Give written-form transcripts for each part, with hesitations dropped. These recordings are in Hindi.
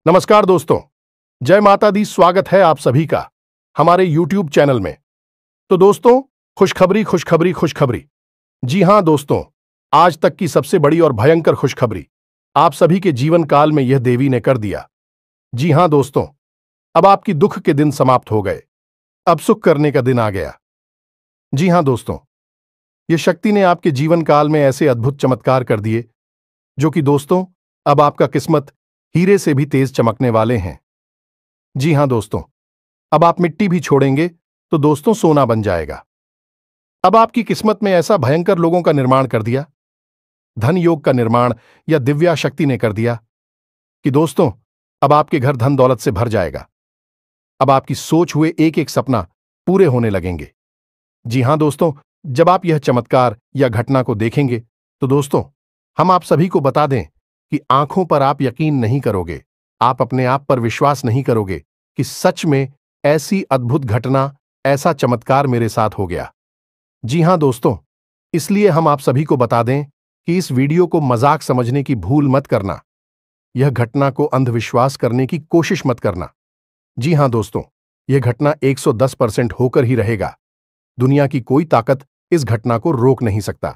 नमस्कार दोस्तों, जय माता दी। स्वागत है आप सभी का हमारे YouTube चैनल में। तो दोस्तों, खुशखबरी खुशखबरी खुशखबरी। जी हां दोस्तों, आज तक की सबसे बड़ी और भयंकर खुशखबरी आप सभी के जीवन काल में यह देवी ने कर दिया। जी हां दोस्तों, अब आपकी दुख के दिन समाप्त हो गए, अब सुख करने का दिन आ गया। जी हां दोस्तों, यह शक्ति ने आपके जीवन काल में ऐसे अद्भुत चमत्कार कर दिए जो कि दोस्तों अब आपका किस्मत हीरे से भी तेज चमकने वाले हैं। जी हां दोस्तों, अब आप मिट्टी भी छोड़ेंगे तो दोस्तों सोना बन जाएगा। अब आपकी किस्मत में ऐसा भयंकर लोगों का निर्माण कर दिया, धन योग का निर्माण या दिव्या शक्ति ने कर दिया कि दोस्तों अब आपके घर धन दौलत से भर जाएगा। अब आपकी सोच हुए एक एक सपना पूरे होने लगेंगे। जी हां दोस्तों, जब आप यह चमत्कार या घटना को देखेंगे तो दोस्तों हम आप सभी को बता दें कि आंखों पर आप यकीन नहीं करोगे, आप अपने आप पर विश्वास नहीं करोगे कि सच में ऐसी अद्भुत घटना, ऐसा चमत्कार मेरे साथ हो गया। जी हां दोस्तों, इसलिए हम आप सभी को बता दें कि इस वीडियो को मजाक समझने की भूल मत करना, यह घटना को अंधविश्वास करने की कोशिश मत करना। जी हां दोस्तों, यह घटना 110% होकर ही रहेगा। दुनिया की कोई ताकत इस घटना को रोक नहीं सकता।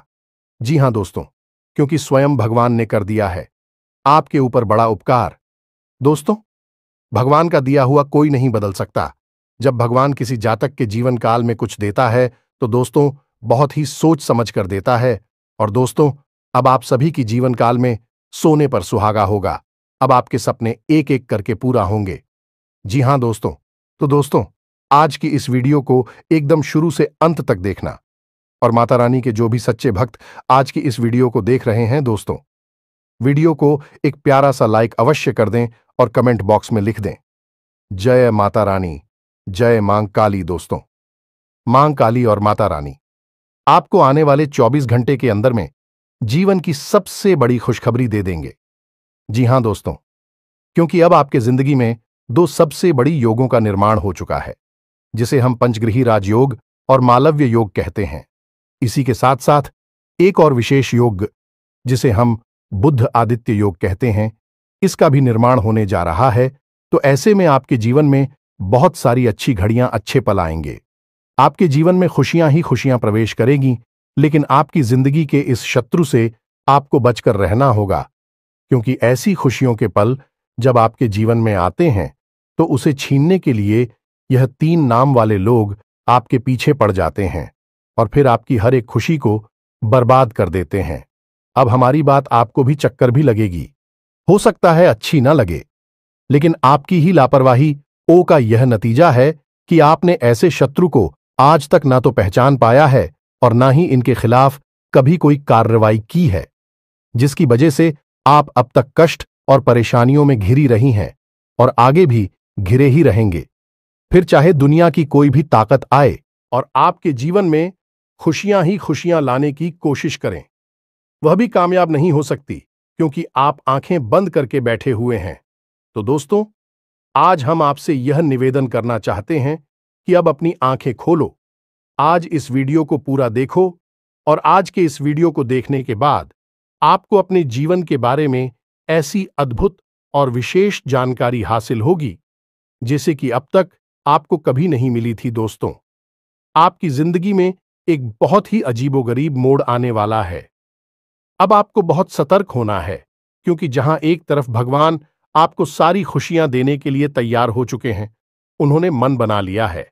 जी हां दोस्तों, क्योंकि स्वयं भगवान ने कर दिया है आपके ऊपर बड़ा उपकार। दोस्तों, भगवान का दिया हुआ कोई नहीं बदल सकता। जब भगवान किसी जातक के जीवन काल में कुछ देता है तो दोस्तों बहुत ही सोच समझ कर देता है। और दोस्तों अब आप सभी की जीवन काल में सोने पर सुहागा होगा। अब आपके सपने एक एक करके पूरा होंगे। जी हां दोस्तों, तो दोस्तों आज की इस वीडियो को एकदम शुरू से अंत तक देखना। और माता रानी के जो भी सच्चे भक्त आज की इस वीडियो को देख रहे हैं दोस्तों, वीडियो को एक प्यारा सा लाइक अवश्य कर दें और कमेंट बॉक्स में लिख दें, जय माता रानी, जय मां काली। दोस्तों, मां काली और माता रानी आपको आने वाले 24 घंटे के अंदर में जीवन की सबसे बड़ी खुशखबरी दे देंगे। जी हां दोस्तों, क्योंकि अब आपके जिंदगी में दो सबसे बड़ी योगों का निर्माण हो चुका है, जिसे हम पंचगृही राजयोग और मालव्य योग कहते हैं। इसी के साथ साथ एक और विशेष योग जिसे हम बुध आदित्य योग कहते हैं, इसका भी निर्माण होने जा रहा है। तो ऐसे में आपके जीवन में बहुत सारी अच्छी घड़ियां, अच्छे पल आएंगे। आपके जीवन में खुशियां ही खुशियां प्रवेश करेगी, लेकिन आपकी जिंदगी के इस शत्रु से आपको बचकर रहना होगा। क्योंकि ऐसी खुशियों के पल जब आपके जीवन में आते हैं तो उसे छीनने के लिए यह 3 नाम वाले लोग आपके पीछे पड़ जाते हैं और फिर आपकी हर एक खुशी को बर्बाद कर देते हैं। अब हमारी बात आपको भी चक्कर भी लगेगी, हो सकता है अच्छी ना लगे, लेकिन आपकी ही लापरवाही ओ का यह नतीजा है कि आपने ऐसे शत्रु को आज तक ना तो पहचान पाया है और ना ही इनके खिलाफ कभी कोई कार्रवाई की है, जिसकी वजह से आप अब तक कष्ट और परेशानियों में घिरी रही हैं और आगे भी घिरे ही रहेंगे। फिर चाहे दुनिया की कोई भी ताकत आए और आपके जीवन में खुशियां ही खुशियां लाने की कोशिश करें, वह भी कामयाब नहीं हो सकती, क्योंकि आप आंखें बंद करके बैठे हुए हैं। तो दोस्तों आज हम आपसे यह निवेदन करना चाहते हैं कि अब अपनी आंखें खोलो, आज इस वीडियो को पूरा देखो और आज के इस वीडियो को देखने के बाद आपको अपने जीवन के बारे में ऐसी अद्भुत और विशेष जानकारी हासिल होगी जैसे कि अब तक आपको कभी नहीं मिली थी। दोस्तों, आपकी जिंदगी में एक बहुत ही अजीबोगरीब मोड़ आने वाला है। अब आपको बहुत सतर्क होना है, क्योंकि जहां एक तरफ भगवान आपको सारी खुशियां देने के लिए तैयार हो चुके हैं, उन्होंने मन बना लिया है,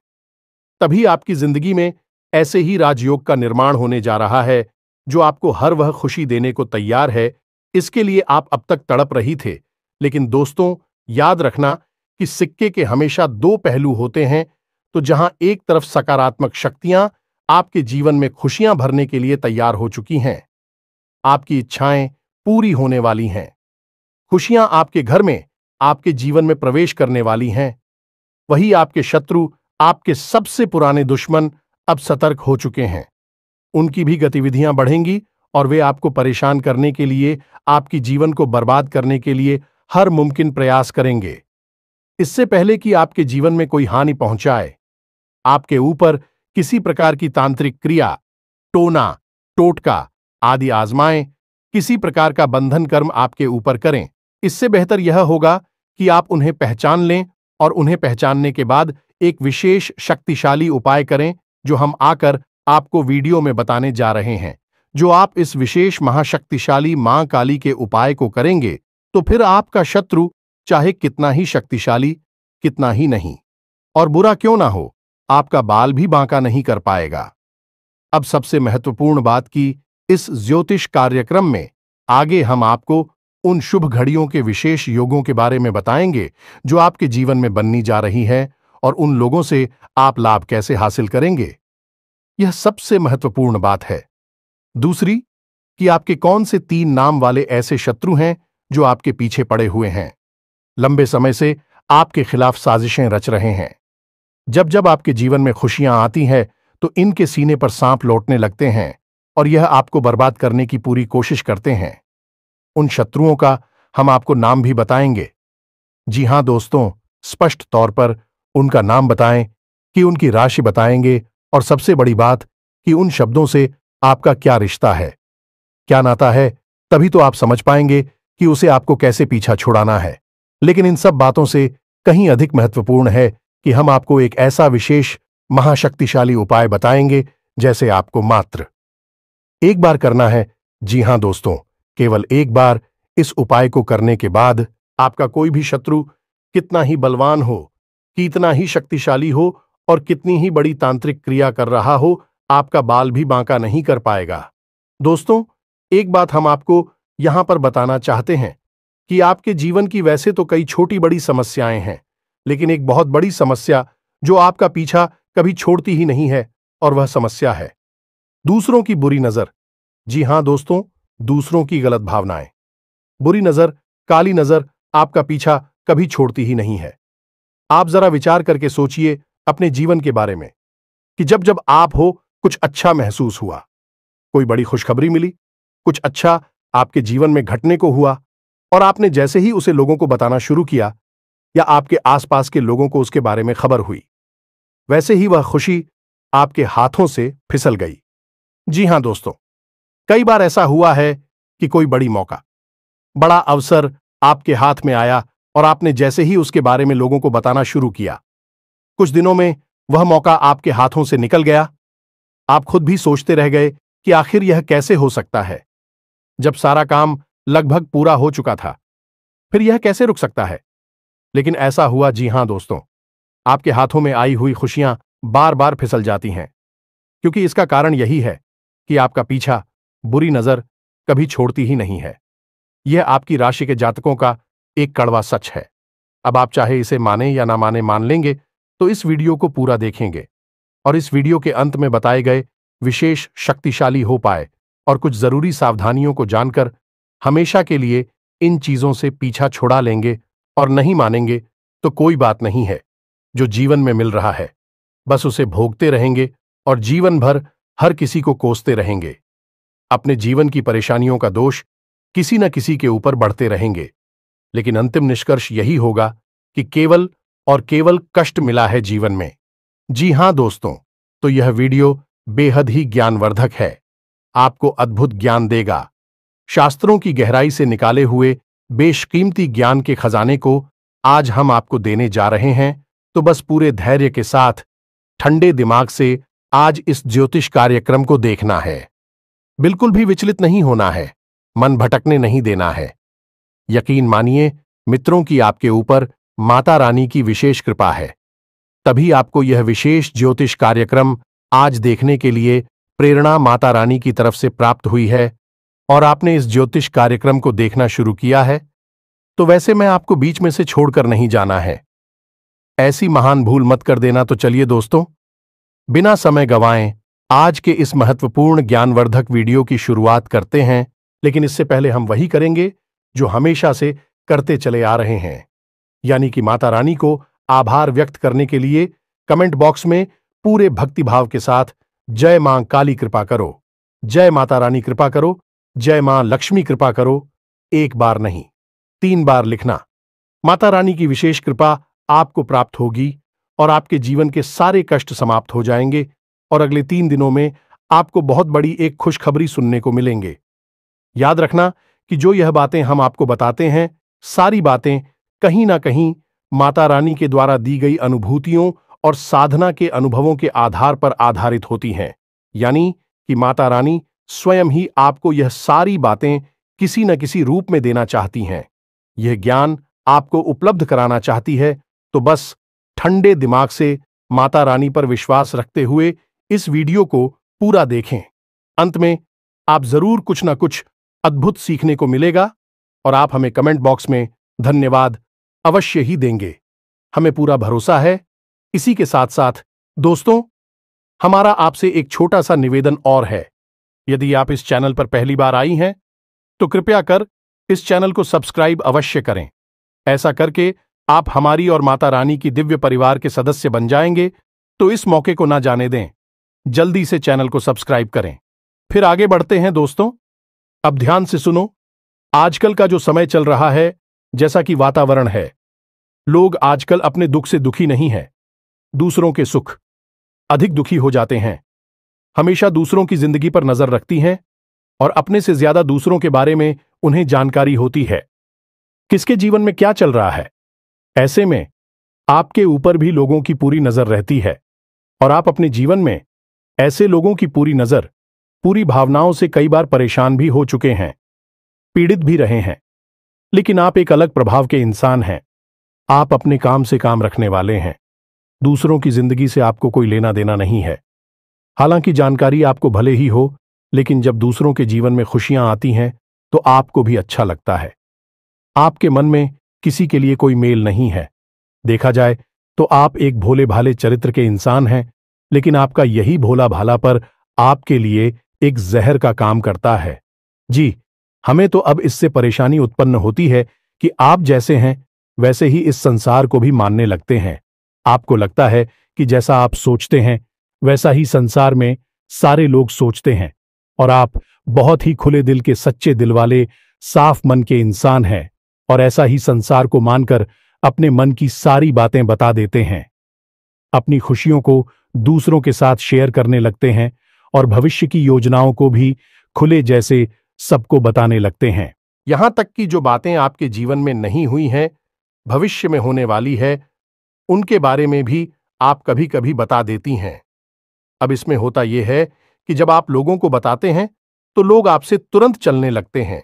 तभी आपकी जिंदगी में ऐसे ही राजयोग का निर्माण होने जा रहा है जो आपको हर वह खुशी देने को तैयार है। इसके लिए आप अब तक तड़प रही थे, लेकिन दोस्तों याद रखना कि सिक्के के हमेशा 2 पहलू होते हैं। तो जहां एक तरफ सकारात्मक शक्तियां आपके जीवन में खुशियां भरने के लिए तैयार हो चुकी हैं, आपकी इच्छाएं पूरी होने वाली हैं, खुशियां आपके घर में, आपके जीवन में प्रवेश करने वाली हैं, वही आपके शत्रु, आपके सबसे पुराने दुश्मन अब सतर्क हो चुके हैं। उनकी भी गतिविधियां बढ़ेंगी और वे आपको परेशान करने के लिए, आपकी जीवन को बर्बाद करने के लिए हर मुमकिन प्रयास करेंगे। इससे पहले कि आपके जीवन में कोई हानि पहुंचाए, आपके ऊपर किसी प्रकार की तांत्रिक क्रिया, टोना, टोटका आदि आजमाएं, किसी प्रकार का बंधन कर्म आपके ऊपर करें, इससे बेहतर यह होगा कि आप उन्हें पहचान लें और उन्हें पहचानने के बाद एक विशेष शक्तिशाली उपाय करें जो हम आकर आपको वीडियो में बताने जा रहे हैं। जो आप इस विशेष महाशक्तिशाली मां काली के उपाय को करेंगे तो फिर आपका शत्रु चाहे कितना ही शक्तिशाली, कितना ही नहीं, और बुरा क्यों ना हो, आपका बाल भी बांका नहीं कर पाएगा। अब सबसे महत्वपूर्ण बात कि इस ज्योतिष कार्यक्रम में आगे हम आपको उन शुभ घड़ियों के विशेष योगों के बारे में बताएंगे जो आपके जीवन में बननी जा रही है और उन लोगों से आप लाभ कैसे हासिल करेंगे। यह सबसे महत्वपूर्ण बात है। दूसरी कि आपके कौन से 3 नाम वाले ऐसे शत्रु हैं जो आपके पीछे पड़े हुए हैं, लंबे समय से आपके खिलाफ साजिशें रच रहे हैं। जब जब आपके जीवन में खुशियां आती हैं तो इनके सीने पर सांप लौटने लगते हैं और यह आपको बर्बाद करने की पूरी कोशिश करते हैं। उन शत्रुओं का हम आपको नाम भी बताएंगे। जी हां दोस्तों, स्पष्ट तौर पर उनका नाम बताएं, कि उनकी राशि बताएंगे, और सबसे बड़ी बात कि उन शब्दों से आपका क्या रिश्ता है, क्या नाता है, तभी तो आप समझ पाएंगे कि उसे आपको कैसे पीछा छुड़ाना है। लेकिन इन सब बातों से कहीं अधिक महत्वपूर्ण है कि हम आपको एक ऐसा विशेष महाशक्तिशाली उपाय बताएंगे जैसे आपको मात्र एक बार करना है। जी हां दोस्तों, केवल एक बार इस उपाय को करने के बाद आपका कोई भी शत्रु कितना ही बलवान हो, कितना ही शक्तिशाली हो और कितनी ही बड़ी तांत्रिक क्रिया कर रहा हो, आपका बाल भी बांका नहीं कर पाएगा। दोस्तों, एक बात हम आपको यहां पर बताना चाहते हैं कि आपके जीवन की वैसे तो कई छोटी बड़ी समस्याएं हैं, लेकिन एक बहुत बड़ी समस्या जो आपका पीछा कभी छोड़ती ही नहीं है, और वह समस्या है दूसरों की बुरी नजर। जी हां दोस्तों, दूसरों की गलत भावनाएं, बुरी नजर, काली नजर आपका पीछा कभी छोड़ती ही नहीं है। आप जरा विचार करके सोचिए अपने जीवन के बारे में कि जब जब आप हो कुछ अच्छा महसूस हुआ, कोई बड़ी खुशखबरी मिली, कुछ अच्छा आपके जीवन में घटने को हुआ और आपने जैसे ही उसे लोगों को बताना शुरू किया या आपके आसपास के लोगों को उसके बारे में खबर हुई, वैसे ही वह खुशी आपके हाथों से फिसल गई। जी हां दोस्तों, कई बार ऐसा हुआ है कि कोई बड़ी मौका, बड़ा अवसर आपके हाथ में आया और आपने जैसे ही उसके बारे में लोगों को बताना शुरू किया, कुछ दिनों में वह मौका आपके हाथों से निकल गया। आप खुद भी सोचते रह गए कि आखिर यह कैसे हो सकता है, जब सारा काम लगभग पूरा हो चुका था, फिर यह कैसे रुक सकता है। लेकिन ऐसा हुआ। जी हां दोस्तों, आपके हाथों में आई हुई खुशियां बार बार फिसल जाती हैं, क्योंकि इसका कारण यही है कि आपका पीछा बुरी नजर कभी छोड़ती ही नहीं है। यह आपकी राशि के जातकों का एक कड़वा सच है। अब आप चाहे इसे माने या ना माने, मान लेंगे तो इस वीडियो को पूरा देखेंगे और इस वीडियो के अंत में बताए गए विशेष शक्तिशाली हो पाए और कुछ जरूरी सावधानियों को जानकर हमेशा के लिए इन चीजों से पीछा छुड़ा लेंगे। और नहीं मानेंगे तो कोई बात नहीं है, जो जीवन में मिल रहा है बस उसे भोगते रहेंगे और जीवन भर हर किसी को कोसते रहेंगे। अपने जीवन की परेशानियों का दोष किसी न किसी के ऊपर बढ़ते रहेंगे, लेकिन अंतिम निष्कर्ष यही होगा कि केवल और केवल कष्ट मिला है जीवन में। जी हां दोस्तों, तो यह वीडियो बेहद ही ज्ञानवर्धक है, आपको अद्भुत ज्ञान देगा। शास्त्रों की गहराई से निकाले हुए बेशकीमती ज्ञान के खजाने को आज हम आपको देने जा रहे हैं। तो बस पूरे धैर्य के साथ ठंडे दिमाग से आज इस ज्योतिष कार्यक्रम को देखना है। बिल्कुल भी विचलित नहीं होना है, मन भटकने नहीं देना है। यकीन मानिए मित्रों की आपके ऊपर माता रानी की विशेष कृपा है, तभी आपको यह विशेष ज्योतिष कार्यक्रम आज देखने के लिए प्रेरणा माता रानी की तरफ से प्राप्त हुई है और आपने इस ज्योतिष कार्यक्रम को देखना शुरू किया है। तो वैसे मैं आपको बीच में से छोड़कर नहीं जाना है, ऐसी महान भूल मत कर देना। तो चलिए दोस्तों, बिना समय गंवाएं आज के इस महत्वपूर्ण ज्ञानवर्धक वीडियो की शुरुआत करते हैं। लेकिन इससे पहले हम वही करेंगे जो हमेशा से करते चले आ रहे हैं, यानी कि माता रानी को आभार व्यक्त करने के लिए कमेंट बॉक्स में पूरे भक्तिभाव के साथ जय मां काली कृपा करो, जय माता रानी कृपा करो, जय मां लक्ष्मी कृपा करो, एक बार नहीं 3 बार लिखना। माता रानी की विशेष कृपा आपको प्राप्त होगी और आपके जीवन के सारे कष्ट समाप्त हो जाएंगे और अगले 3 दिनों में आपको बहुत बड़ी एक खुशखबरी सुनने को मिलेंगे। याद रखना कि जो यह बातें हम आपको बताते हैं, सारी बातें कहीं ना कहीं माता रानी के द्वारा दी गई अनुभूतियों और साधना के अनुभवों के आधार पर आधारित होती हैं। यानी कि माता रानी स्वयं ही आपको यह सारी बातें किसी न किसी रूप में देना चाहती हैं। यह ज्ञान आपको उपलब्ध कराना चाहती है, तो बस ठंडे दिमाग से माता रानी पर विश्वास रखते हुए इस वीडियो को पूरा देखें। अंत में आप जरूर कुछ ना कुछ अद्भुत सीखने को मिलेगा और आप हमें कमेंट बॉक्स में धन्यवाद अवश्य ही देंगे। हमें पूरा भरोसा है। इसी के साथ साथ दोस्तों, हमारा आपसे एक छोटा सा निवेदन और है। यदि आप इस चैनल पर पहली बार आई हैं, तो कृपया कर इस चैनल को सब्सक्राइब अवश्य करें। ऐसा करके आप हमारी और माता रानी की दिव्य परिवार के सदस्य बन जाएंगे, तो इस मौके को ना जाने दें। जल्दी से चैनल को सब्सक्राइब करें। फिर आगे बढ़ते हैं दोस्तों। अब ध्यान से सुनो। आजकल का जो समय चल रहा है, जैसा कि वातावरण है, लोग आजकल अपने दुख से दुखी नहीं हैं, दूसरों के सुख अधिक दुखी हो जाते हैं। हमेशा दूसरों की जिंदगी पर नजर रखती हैं और अपने से ज्यादा दूसरों के बारे में उन्हें जानकारी होती है, किसके जीवन में क्या चल रहा है। ऐसे में आपके ऊपर भी लोगों की पूरी नजर रहती है और आप अपने जीवन में ऐसे लोगों की पूरी नजर, पूरी भावनाओं से कई बार परेशान भी हो चुके हैं, पीड़ित भी रहे हैं। लेकिन आप एक अलग प्रभाव के इंसान हैं। आप अपने काम से काम रखने वाले हैं। दूसरों की जिंदगी से आपको कोई लेना देना नहीं है। हालांकि जानकारी आपको भले ही हो, लेकिन जब दूसरों के जीवन में खुशियां आती हैं तो आपको भी अच्छा लगता है। आपके मन में किसी के लिए कोई मेल नहीं है। देखा जाए तो आप एक भोले भाले चरित्र के इंसान हैं, लेकिन आपका यही भोला भाला पर आपके लिए एक जहर का काम करता है। जी, हमें तो अब इससे परेशानी उत्पन्न होती है कि आप जैसे हैं वैसे ही इस संसार को भी मानने लगते हैं। आपको लगता है कि जैसा आप सोचते हैं वैसा ही संसार में सारे लोग सोचते हैं और आप बहुत ही खुले दिल के, सच्चे दिल वाले, साफ मन के इंसान हैं और ऐसा ही संसार को मानकर अपने मन की सारी बातें बता देते हैं। अपनी खुशियों को दूसरों के साथ शेयर करने लगते हैं और भविष्य की योजनाओं को भी खुले जैसे सबको बताने लगते हैं। यहां तक कि जो बातें आपके जीवन में नहीं हुई हैं, भविष्य में होने वाली है, उनके बारे में भी आप कभी कभी बता देती हैं। अब इसमें होता यह है कि जब आप लोगों को बताते हैं तो लोग आपसे तुरंत चलने लगते हैं।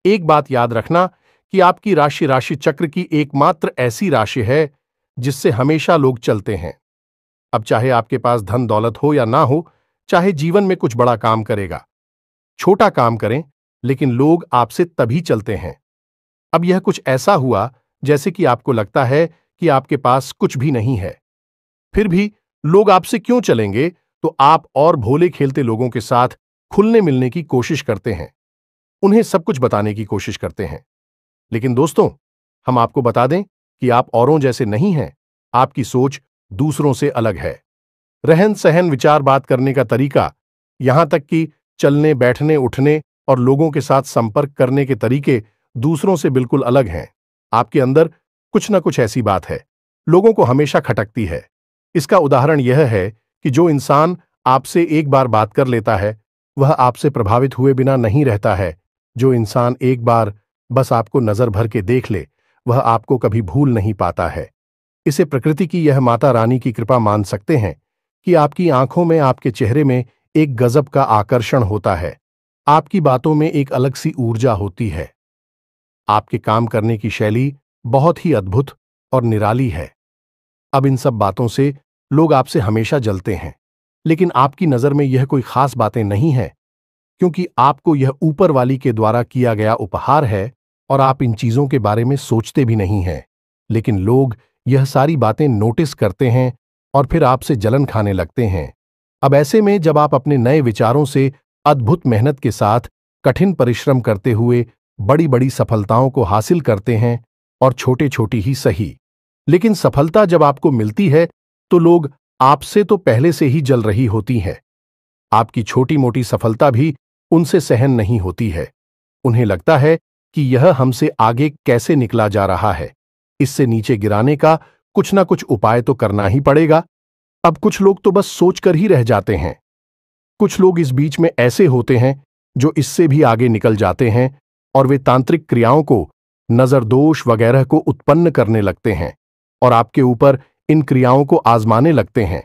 एक बात याद रखना कि आपकी राशि चक्र की एकमात्र ऐसी राशि है जिससे हमेशा लोग चलते हैं। अब चाहे आपके पास धन दौलत हो या ना हो, चाहे जीवन में कुछ बड़ा काम करेगा, छोटा काम करें, लेकिन लोग आपसे तभी चलते हैं। अब यह कुछ ऐसा हुआ जैसे कि आपको लगता है कि आपके पास कुछ भी नहीं है, फिर भी लोग आपसे क्यों चलेंगे, तो आप और भोले खेलते लोगों के साथ खुलने मिलने की कोशिश करते हैं, उन्हें सब कुछ बताने की कोशिश करते हैं। लेकिन दोस्तों, हम आपको बता दें कि आप औरों जैसे नहीं हैं। आपकी सोच दूसरों से अलग है। रहन सहन, विचार, बात करने का तरीका, यहां तक कि चलने बैठने उठने और लोगों के साथ संपर्क करने के तरीके दूसरों से बिल्कुल अलग हैं। आपके अंदर कुछ न कुछ ऐसी बात है, लोगों को हमेशा खटकती है। इसका उदाहरण यह है कि जो इंसान आपसे एक बार बात कर लेता है वह आपसे प्रभावित हुए बिना नहीं रहता है। जो इंसान एक बार बस आपको नजर भर के देख ले, वह आपको कभी भूल नहीं पाता है। इसे प्रकृति की यह माता रानी की कृपा मान सकते हैं कि आपकी आंखों में, आपके चेहरे में एक गजब का आकर्षण होता है। आपकी बातों में एक अलग सी ऊर्जा होती है। आपके काम करने की शैली बहुत ही अद्भुत और निराली है। अब इन सब बातों से लोग आपसे हमेशा जलते हैं, लेकिन आपकी नजर में यह कोई खास बातें नहीं है, क्योंकि आपको यह ऊपर वाली के द्वारा किया गया उपहार है और आप इन चीजों के बारे में सोचते भी नहीं हैं। लेकिन लोग यह सारी बातें नोटिस करते हैं और फिर आपसे जलन खाने लगते हैं। अब ऐसे में जब आप अपने नए विचारों से अद्भुत मेहनत के साथ कठिन परिश्रम करते हुए बड़ी बड़ी सफलताओं को हासिल करते हैं, और छोटे छोटी ही सही, लेकिन सफलता जब आपको मिलती है तो लोग आपसे तो पहले से ही जल रही होती हैं। आपकी छोटी मोटी सफलता भी उनसे सहन नहीं होती है। उन्हें लगता है कि यह हमसे आगे कैसे निकला जा रहा है, इससे नीचे गिराने का कुछ ना कुछ उपाय तो करना ही पड़ेगा। अब कुछ लोग तो बस सोचकर ही रह जाते हैं। कुछ लोग इस बीच में ऐसे होते हैं जो इससे भी आगे निकल जाते हैं और वे तांत्रिक क्रियाओं को नजर दोष वगैरह को उत्पन्न करने लगते हैं और आपके ऊपर इन क्रियाओं को आजमाने लगते हैं।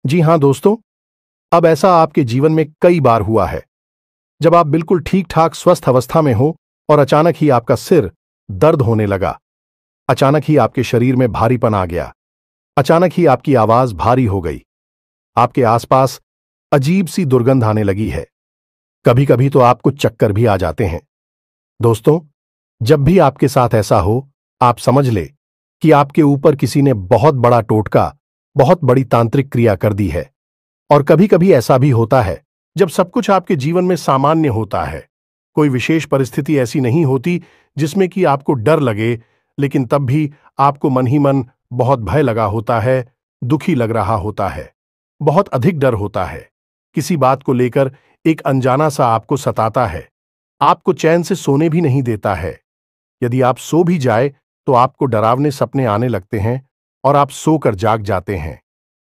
जी हां दोस्तों, अब ऐसा आपके जीवन में कई बार हुआ है, जब आप बिल्कुल ठीक ठाक स्वस्थ अवस्था में हो और अचानक ही आपका सिर दर्द होने लगा, अचानक ही आपके शरीर में भारीपन आ गया, अचानक ही आपकी आवाज भारी हो गई, आपके आसपास अजीब सी दुर्गंध आने लगी है, कभी कभी तो आपको चक्कर भी आ जाते हैं। दोस्तों, जब भी आपके साथ ऐसा हो, आप समझ ले कि आपके ऊपर किसी ने बहुत बड़ा टोटका, बहुत बड़ी तांत्रिक क्रिया कर दी है। और कभी कभी ऐसा भी होता है जब सब कुछ आपके जीवन में सामान्य होता है, कोई विशेष परिस्थिति ऐसी नहीं होती जिसमें कि आपको डर लगे, लेकिन तब भी आपको मन ही मन बहुत भय लगा होता है, दुखी लग रहा होता है, बहुत अधिक डर होता है, किसी बात को लेकर एक अनजाना सा आपको सताता है, आपको चैन से सोने भी नहीं देता है। यदि आप सो भी जाए तो आपको डरावने सपने आने लगते हैं और आप सोकर जाग जाते हैं।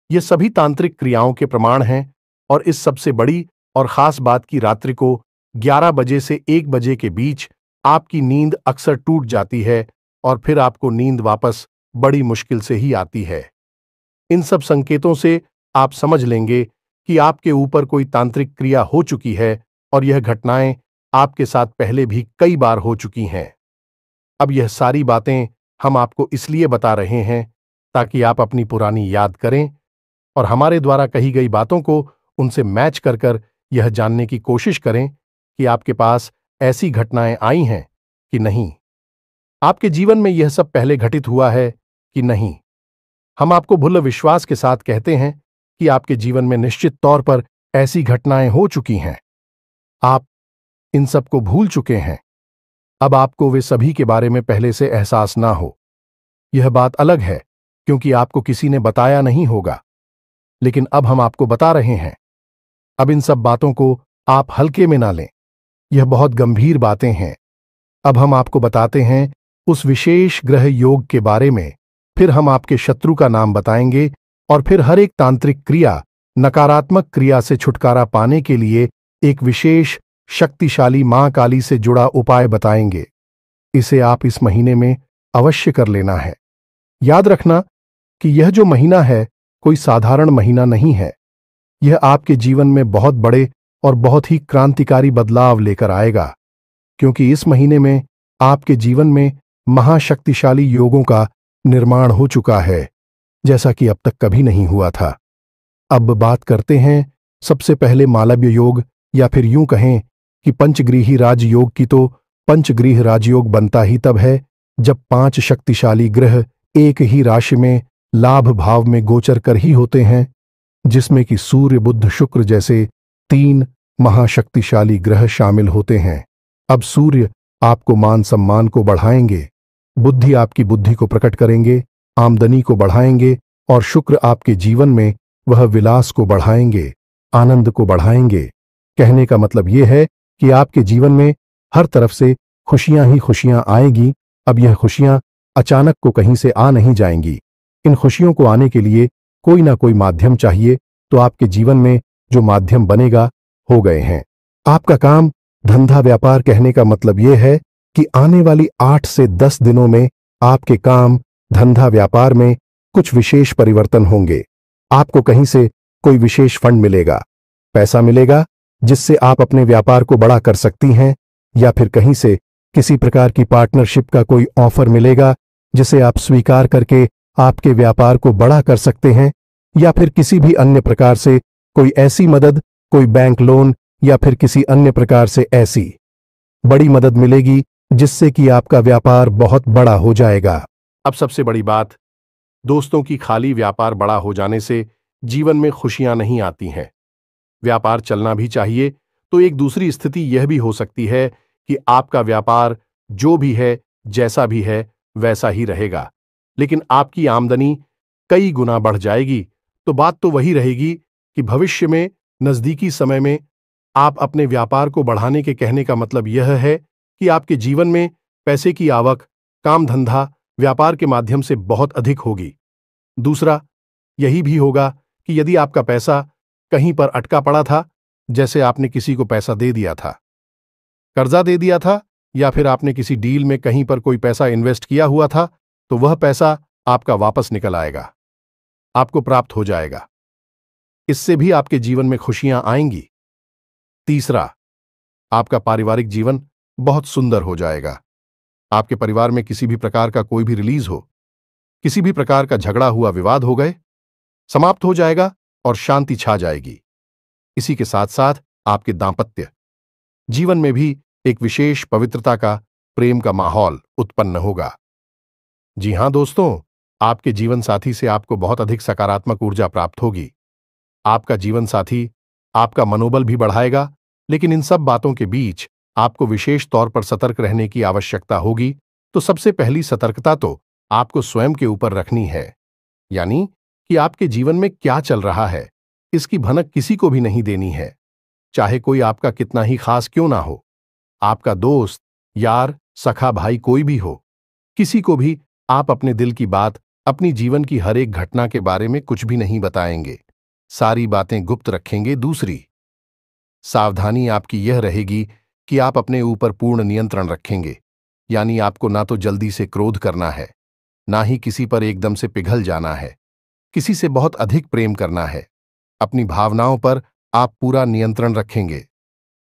ये सभी तांत्रिक क्रियाओं के प्रमाण हैं। और इस सबसे बड़ी और खास बात की रात्रि को 11 बजे से 1 बजे के बीच आपकी नींद अक्सर टूट जाती है और फिर आपको नींद वापस बड़ी मुश्किल से ही आती है। इन सब संकेतों से आप समझ लेंगे कि आपके ऊपर कोई तांत्रिक क्रिया हो चुकी है और यह घटनाएं आपके साथ पहले भी कई बार हो चुकी हैं। अब यह सारी बातें हम आपको इसलिए बता रहे हैं ताकि आप अपनी पुरानी याद करें और हमारे द्वारा कही गई बातों को उनसे मैच कर कर यह जानने की कोशिश करें कि आपके पास ऐसी घटनाएं आई हैं कि नहीं, आपके जीवन में यह सब पहले घटित हुआ है कि नहीं। हम आपको भुल्ल विश्वास के साथ कहते हैं कि आपके जीवन में निश्चित तौर पर ऐसी घटनाएं हो चुकी हैं। आप इन सब को भूल चुके हैं। अब आपको वे सभी के बारे में पहले से एहसास ना हो। यह बात अलग है क्योंकि आपको किसी ने बताया नहीं होगा, लेकिन अब हम आपको बता रहे हैं। अब इन सब बातों को आप हल्के में ना लें, यह बहुत गंभीर बातें हैं। अब हम आपको बताते हैं उस विशेष ग्रह योग के बारे में, फिर हम आपके शत्रु का नाम बताएंगे और फिर हर एक तांत्रिक क्रिया, नकारात्मक क्रिया से छुटकारा पाने के लिए एक विशेष शक्तिशाली मां काली से जुड़ा उपाय बताएंगे। इसे आप इस महीने में अवश्य कर लेना है। याद रखना कि यह जो महीना है कोई साधारण महीना नहीं है। यह आपके जीवन में बहुत बड़े और बहुत ही क्रांतिकारी बदलाव लेकर आएगा, क्योंकि इस महीने में आपके जीवन में महाशक्तिशाली योगों का निर्माण हो चुका है, जैसा कि अब तक कभी नहीं हुआ था। अब बात करते हैं सबसे पहले मालव्य योग, या फिर यूं कहें कि पंचग्रीही राजयोग की। तो पंचग्रीह राजयोग बनता ही तब है जब 5 शक्तिशाली ग्रह एक ही राशि में लाभ भाव में गोचर कर ही होते हैं, जिसमें कि सूर्य, बुध, शुक्र जैसे 3 महाशक्तिशाली ग्रह शामिल होते हैं। अब सूर्य आपको मान सम्मान को बढ़ाएंगे, बुद्धि आपकी बुद्धि को प्रकट करेंगे, आमदनी को बढ़ाएंगे, और शुक्र आपके जीवन में वह विलास को बढ़ाएंगे, आनंद को बढ़ाएंगे। कहने का मतलब यह है कि आपके जीवन में हर तरफ से खुशियां ही खुशियां आएगी। अब यह खुशियां अचानक को कहीं से आ नहीं जाएंगी। इन खुशियों को आने के लिए कोई ना कोई माध्यम चाहिए, तो आपके जीवन में जो माध्यम बनेगा हो गए हैं। आपका काम, धंधा, व्यापार। कहने का मतलब यह है कि आने वाली 8 से 10 दिनों में आपके काम, धंधा, व्यापार में कुछ विशेष परिवर्तन होंगे। आपको कहीं से कोई विशेष फंड मिलेगा, पैसा मिलेगा, जिससे आप अपने व्यापार को बड़ा कर सकती हैं, या फिर कहीं से किसी प्रकार की पार्टनरशिप का कोई ऑफर मिलेगा जिसे आप स्वीकार करके आपके व्यापार को बड़ा कर सकते हैं, या फिर किसी भी अन्य प्रकार से कोई ऐसी मदद, कोई बैंक लोन या फिर किसी अन्य प्रकार से ऐसी बड़ी मदद मिलेगी जिससे कि आपका व्यापार बहुत बड़ा हो जाएगा। अब सबसे बड़ी बात दोस्तों की, खाली व्यापार बड़ा हो जाने से जीवन में खुशियां नहीं आती हैं। व्यापार चलना भी चाहिए, तो एक दूसरी स्थिति यह भी हो सकती है कि आपका व्यापार जो भी है, जैसा भी है, वैसा ही रहेगा, लेकिन आपकी आमदनी कई गुना बढ़ जाएगी। तो बात तो वही रहेगी कि भविष्य में, नजदीकी समय में आप अपने व्यापार को बढ़ाने के कहने का मतलब यह है कि आपके जीवन में पैसे की आवक, काम धंधा, व्यापार के माध्यम से बहुत अधिक होगी। दूसरा यही भी होगा कि यदि आपका पैसा कहीं पर अटका पड़ा था, जैसे आपने किसी को पैसा दे दिया था, कर्जा दे दिया था, या फिर आपने किसी डील में कहीं पर कोई पैसा इन्वेस्ट किया हुआ था, तो वह पैसा आपका वापस निकल आएगा, आपको प्राप्त हो जाएगा। इससे भी आपके जीवन में खुशियां आएंगी। तीसरा, आपका पारिवारिक जीवन बहुत सुंदर हो जाएगा। आपके परिवार में किसी भी प्रकार का कोई भी रिलीज हो, किसी भी प्रकार का झगड़ा हुआ विवाद हो गए, समाप्त हो जाएगा और शांति छा जाएगी। इसी के साथ साथ आपके दांपत्य जीवन में भी एक विशेष पवित्रता का, प्रेम का माहौल उत्पन्न होगा। जी हां दोस्तों, आपके जीवन साथी से आपको बहुत अधिक सकारात्मक ऊर्जा प्राप्त होगी। आपका जीवन साथी आपका मनोबल भी बढ़ाएगा, लेकिन इन सब बातों के बीच आपको विशेष तौर पर सतर्क रहने की आवश्यकता होगी। तो सबसे पहली सतर्कता तो आपको स्वयं के ऊपर रखनी है, यानी कि आपके जीवन में क्या चल रहा है, इसकी भनक किसी को भी नहीं देनी है, चाहे कोई आपका कितना ही खास क्यों ना हो। आपका दोस्त, यार, सखा, भाई कोई भी हो, किसी को भी आप अपने दिल की बात, अपनी जीवन की हर एक घटना के बारे में कुछ भी नहीं बताएंगे, सारी बातें गुप्त रखेंगे। दूसरी सावधानी आपकी यह रहेगी कि आप अपने ऊपर पूर्ण नियंत्रण रखेंगे, यानी आपको ना तो जल्दी से क्रोध करना है, ना ही किसी पर एकदम से पिघल जाना है, किसी से बहुत अधिक प्रेम करना है। अपनी भावनाओं पर आप पूरा नियंत्रण रखेंगे।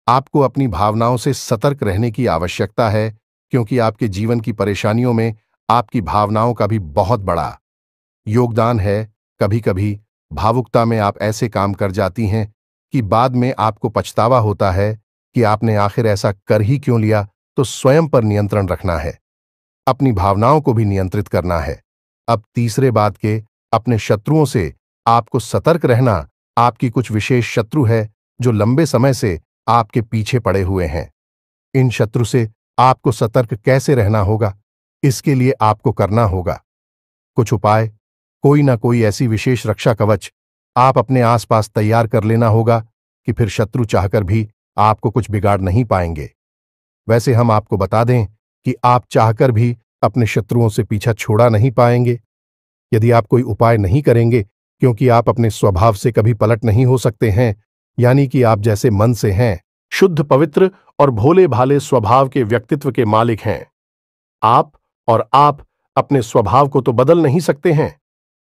आपको अपनी भावनाओं से सतर्क रहने की आवश्यकता है, क्योंकि आपके जीवन की परेशानियों में आपकी भावनाओं का भी बहुत बड़ा योगदान है। कभी कभी भावुकता में आप ऐसे काम कर जाती हैं कि बाद में आपको पछतावा होता है कि आपने आखिर ऐसा कर ही क्यों लिया। तो स्वयं पर नियंत्रण रखना है, अपनी भावनाओं को भी नियंत्रित करना है। अब तीसरे बात के, अपने शत्रुओं से आपको सतर्क रहना। आपकी कुछ विशेष शत्रु है जो लंबे समय से आपके पीछे पड़े हुए हैं। इन शत्रु से आपको सतर्क कैसे रहना होगा, इसके लिए आपको करना होगा कुछ उपाय। कोई ना कोई ऐसी विशेष रक्षा कवच आप अपने आसपास तैयार कर लेना होगा कि फिर शत्रु चाहकर भी आपको कुछ बिगाड़ नहीं पाएंगे। वैसे हम आपको बता दें कि आप चाहकर भी अपने शत्रुओं से पीछा छोड़ा नहीं पाएंगे यदि आप कोई उपाय नहीं करेंगे, क्योंकि आप अपने स्वभाव से कभी पलट नहीं हो सकते हैं, यानी कि आप जैसे मन से हैं, शुद्ध, पवित्र और भोले भाले स्वभाव के व्यक्तित्व के मालिक हैं आप, और आप अपने स्वभाव को तो बदल नहीं सकते हैं।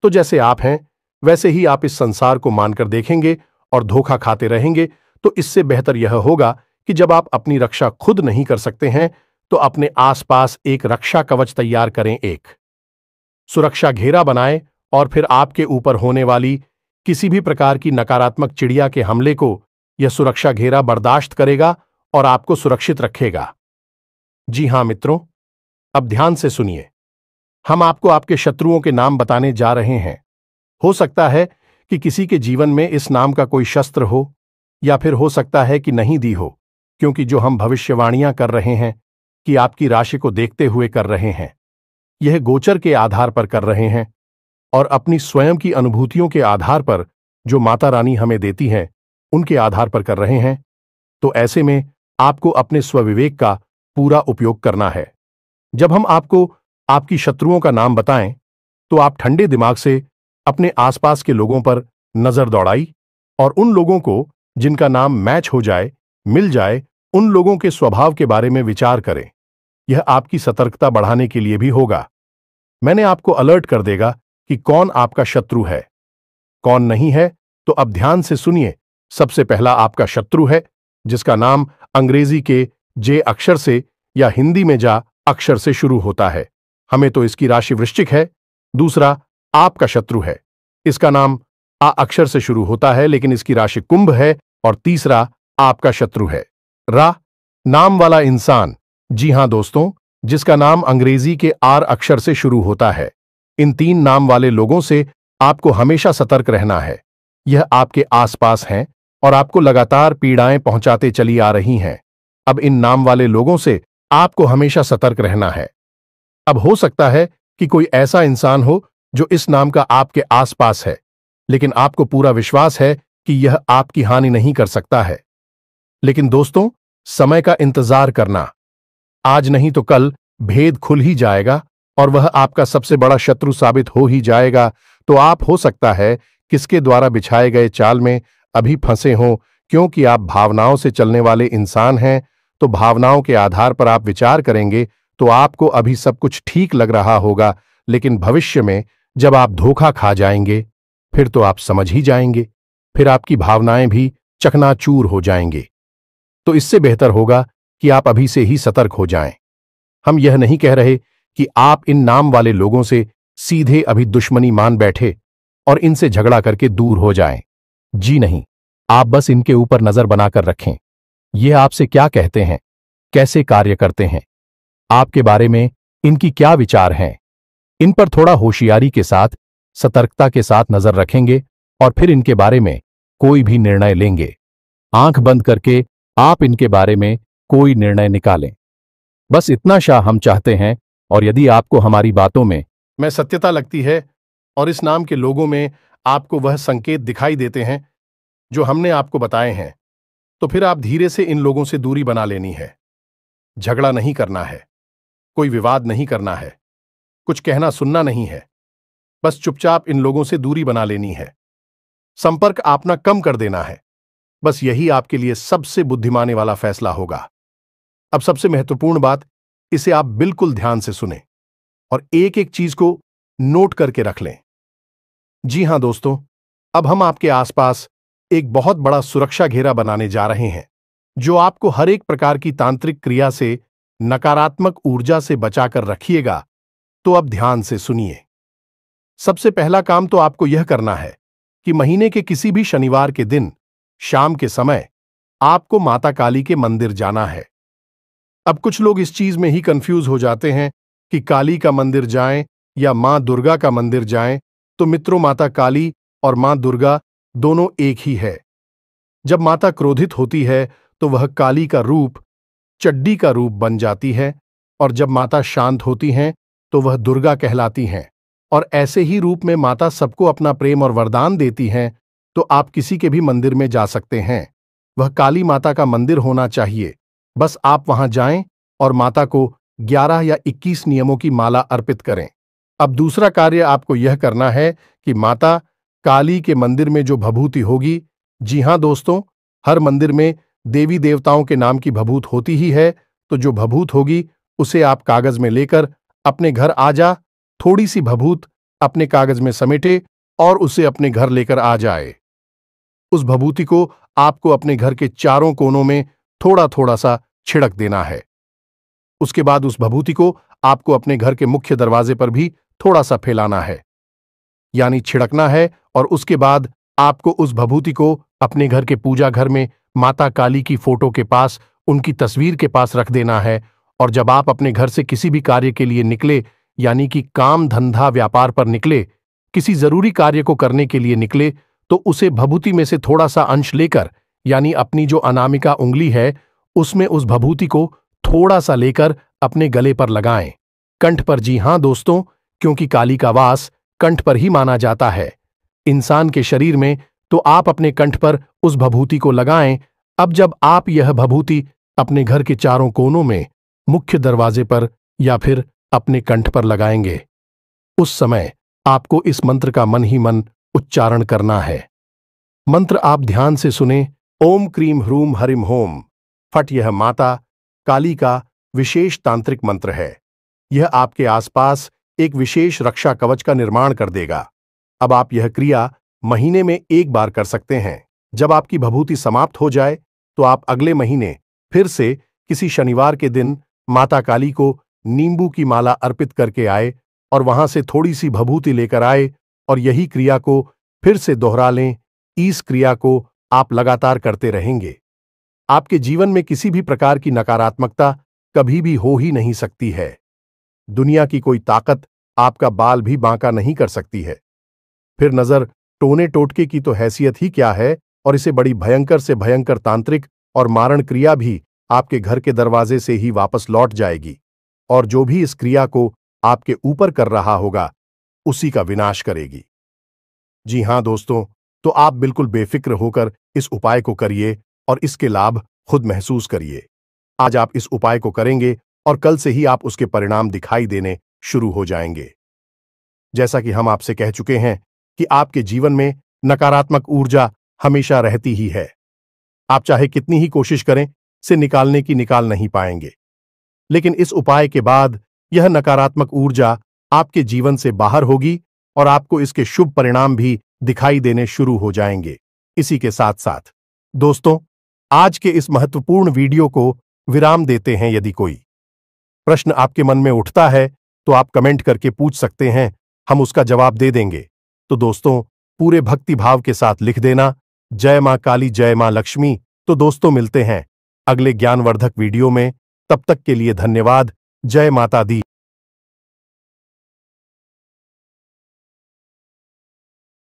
तो जैसे आप हैं वैसे ही आप इस संसार को मानकर देखेंगे और धोखा खाते रहेंगे। तो इससे बेहतर यह होगा कि जब आप अपनी रक्षा खुद नहीं कर सकते हैं, तो अपने आसपास एक रक्षा कवच तैयार करें, एक सुरक्षा घेरा बनाएं, और फिर आपके ऊपर होने वाली किसी भी प्रकार की नकारात्मक चिड़िया के हमले को यह सुरक्षा घेरा बर्दाश्त करेगा और आपको सुरक्षित रखेगा। जी हां मित्रों, अब ध्यान से सुनिए। हम आपको आपके शत्रुओं के नाम बताने जा रहे हैं। हो सकता है कि किसी के जीवन में इस नाम का कोई शस्त्र हो, या फिर हो सकता है कि नहीं दी हो, क्योंकि जो हम भविष्यवाणियां कर रहे हैं कि आपकी राशि को देखते हुए कर रहे हैं, यह गोचर के आधार पर कर रहे हैं और अपनी स्वयं की अनुभूतियों के आधार पर जो माता रानी हमें देती हैं उनके आधार पर कर रहे हैं। तो ऐसे में आपको अपने स्वविवेक का पूरा उपयोग करना है। जब हम आपको आपकी शत्रुओं का नाम बताएं, तो आप ठंडे दिमाग से अपने आसपास के लोगों पर नजर दौड़ाई और उन लोगों को जिनका नाम मैच हो जाए, मिल जाए, उन लोगों के स्वभाव के बारे में विचार करें। यह आपकी सतर्कता बढ़ाने के लिए भी होगा। मैंने आपको अलर्ट कर देगा कि कौन आपका शत्रु है, कौन नहीं है। तो अब ध्यान से सुनिए। सबसे पहला आपका शत्रु है जिसका नाम अंग्रेजी के जे अक्षर से या हिंदी में जा अक्षर से शुरू होता है। हमें तो इसकी राशि वृश्चिक है। दूसरा आपका शत्रु है, इसका नाम आ अक्षर से शुरू होता है लेकिन इसकी राशि कुंभ है। और तीसरा आपका शत्रु है रा नाम वाला इंसान। जी हां दोस्तों, जिसका नाम अंग्रेजी के आर अक्षर से शुरू होता है। इन तीन नाम वाले लोगों से आपको हमेशा सतर्क रहना है। यह आपके आसपास हैं और आपको लगातार पीड़ाएं पहुंचाते चली आ रही हैं। अब इन नाम वाले लोगों से आपको हमेशा सतर्क रहना है। अब हो सकता है कि कोई ऐसा इंसान हो जो इस नाम का आपके आसपास है, लेकिन आपको पूरा विश्वास है कि यह आपकी हानि नहीं कर सकता है। लेकिन दोस्तों, समय का इंतजार करना, आज नहीं तो कल भेद खुल ही जाएगा और वह आपका सबसे बड़ा शत्रु साबित हो ही जाएगा। तो आप हो सकता है किसके द्वारा बिछाए गए चाल में अभी फंसे हों, क्योंकि आप भावनाओं से चलने वाले इंसान हैं। तो भावनाओं के आधार पर आप विचार करेंगे तो आपको अभी सब कुछ ठीक लग रहा होगा, लेकिन भविष्य में जब आप धोखा खा जाएंगे फिर तो आप समझ ही जाएंगे, फिर आपकी भावनाएं भी चकनाचूर हो जाएंगे। तो इससे बेहतर होगा कि आप अभी से ही सतर्क हो जाएं। हम यह नहीं कह रहे कि आप इन नाम वाले लोगों से सीधे अभी दुश्मनी मान बैठे और इनसे झगड़ा करके दूर हो जाएं। जी नहीं, आप बस इनके ऊपर नजर बनाकर रखें। ये आपसे क्या कहते हैं, कैसे कार्य करते हैं, आपके बारे में इनकी क्या विचार हैं, इन पर थोड़ा होशियारी के साथ, सतर्कता के साथ नजर रखेंगे और फिर इनके बारे में कोई भी निर्णय लेंगे। आंख बंद करके आप इनके बारे में कोई निर्णय निकालें। बस इतना शाह हम चाहते हैं। और यदि आपको हमारी बातों में सत्यता लगती है और इस नाम के लोगों में आपको वह संकेत दिखाई देते हैं जो हमने आपको बताए हैं, तो फिर आप धीरे से इन लोगों से दूरी बना लेनी है। झगड़ा नहीं करना है, कोई विवाद नहीं करना है, कुछ कहना सुनना नहीं है, बस चुपचाप इन लोगों से दूरी बना लेनी है। संपर्क अपना कम कर देना है। बस यही आपके लिए सबसे बुद्धिमानी वाला फैसला होगा। अब सबसे महत्वपूर्ण बात, इसे आप बिल्कुल ध्यान से सुनें और एक एक चीज को नोट करके रख लें। जी हां दोस्तों, अब हम आपके आसपास एक बहुत बड़ा सुरक्षा घेरा बनाने जा रहे हैं, जो आपको हर एक प्रकार की तांत्रिक क्रिया से, नकारात्मक ऊर्जा से बचाकर रखिएगा। तो अब ध्यान से सुनिए। सबसे पहला काम तो आपको यह करना है कि महीने के किसी भी शनिवार के दिन शाम के समय आपको माता काली के मंदिर जाना है। अब कुछ लोग इस चीज में ही कंफ्यूज हो जाते हैं कि काली का मंदिर जाएं या मां दुर्गा का मंदिर जाएं। तो मित्रों, माता काली और मां दुर्गा दोनों एक ही है। जब माता क्रोधित होती है तो वह काली का रूप, चड्डी का रूप बन जाती है, और जब माता शांत होती हैं तो वह दुर्गा कहलाती हैं। और ऐसे ही रूप में माता सबको अपना प्रेम और वरदान देती हैं। तो आप किसी के भी मंदिर में जा सकते हैं, वह काली माता का मंदिर होना चाहिए। बस आप वहां जाएं और माता को 11 या 21 नियमों की माला अर्पित करें। अब दूसरा कार्य आपको यह करना है कि माता काली के मंदिर में जो भभूति होगी, जी हां दोस्तों, हर मंदिर में देवी देवताओं के नाम की भभूत होती ही है। तो जो भभूत होगी उसे आप कागज में लेकर अपने घर आ जा, थोड़ी सी भभूत अपने कागज में समेटे और उसे अपने घर लेकर आ जाए। उस भभूति को आपको अपने घर के चारों कोनों में थोड़ा थोड़ा सा छिड़क देना है। उसके बाद उस भभूति को आपको अपने घर के मुख्य दरवाजे पर भी थोड़ा सा फैलाना है, यानी छिड़कना है। और उसके बाद आपको उस भभूति को अपने घर के पूजा घर में माता काली की फोटो के पास, उनकी तस्वीर के पास रख देना है। और जब आप अपने घर से किसी भी कार्य के लिए निकले, यानी कि काम धंधा व्यापार पर निकले, किसी जरूरी कार्य को करने के लिए निकले, तो उसे भभूति में से थोड़ा सा अंश लेकर, यानी अपनी जो अनामिका उंगली है उसमें उस भभूति को थोड़ा सा लेकर अपने गले पर लगाएं, कंठ पर। जी हां दोस्तों, क्योंकि काली का वास कंठ पर ही माना जाता है इंसान के शरीर में। तो आप अपने कंठ पर उस भभूति को लगाएं। अब जब आप यह भभूति अपने घर के चारों कोनों में, मुख्य दरवाजे पर या फिर अपने कंठ पर लगाएंगे, उस समय आपको इस मंत्र का मन ही मन उच्चारण करना है। मंत्र आप ध्यान से सुने। ओम क्रीम ह्रूम हरिम होम फट। यह माता काली का विशेष तांत्रिक मंत्र है। यह आपके आसपास एक विशेष रक्षा कवच का निर्माण कर देगा। अब आप यह क्रिया महीने में एक बार कर सकते हैं। जब आपकी भभूति समाप्त हो जाए तो आप अगले महीने फिर से किसी शनिवार के दिन माता काली को नींबू की माला अर्पित करके आए और वहां से थोड़ी सी भभूति लेकर आए और यही क्रिया को फिर से दोहरा लें। इस क्रिया को आप लगातार करते रहेंगे। आपके जीवन में किसी भी प्रकार की नकारात्मकता कभी भी हो ही नहीं सकती है। दुनिया की कोई ताकत आपका बाल भी बांका नहीं कर सकती है। फिर नजर टोने टोटके की तो हैसियत ही क्या है, और इसे बड़ी भयंकर से भयंकर तांत्रिक और मारण क्रिया भी आपके घर के दरवाजे से ही वापस लौट जाएगी, और जो भी इस क्रिया को आपके ऊपर कर रहा होगा उसी का विनाश करेगी। जी हां दोस्तों, तो आप बिल्कुल बेफिक्र होकर इस उपाय को करिए और इसके लाभ खुद महसूस करिए। आज आप इस उपाय को करेंगे और कल से ही आप उसके परिणाम दिखाई देने शुरू हो जाएंगे। जैसा कि हम आपसे कह चुके हैं कि आपके जीवन में नकारात्मक ऊर्जा हमेशा रहती ही है। आप चाहे कितनी ही कोशिश करें, से निकालने की निकाल नहीं पाएंगे। लेकिन इस उपाय के बाद यह नकारात्मक ऊर्जा आपके जीवन से बाहर होगी और आपको इसके शुभ परिणाम भी दिखाई देने शुरू हो जाएंगे। इसी के साथ साथ दोस्तों, आज के इस महत्वपूर्ण वीडियो को विराम देते हैं। यदि कोई प्रश्न आपके मन में उठता है तो आप कमेंट करके पूछ सकते हैं, हम उसका जवाब दे देंगे। तो दोस्तों, पूरे भक्ति भाव के साथ लिख देना, जय मां काली, जय मां लक्ष्मी। तो दोस्तों, मिलते हैं अगले ज्ञानवर्धक वीडियो में। तब तक के लिए धन्यवाद। जय माता दी।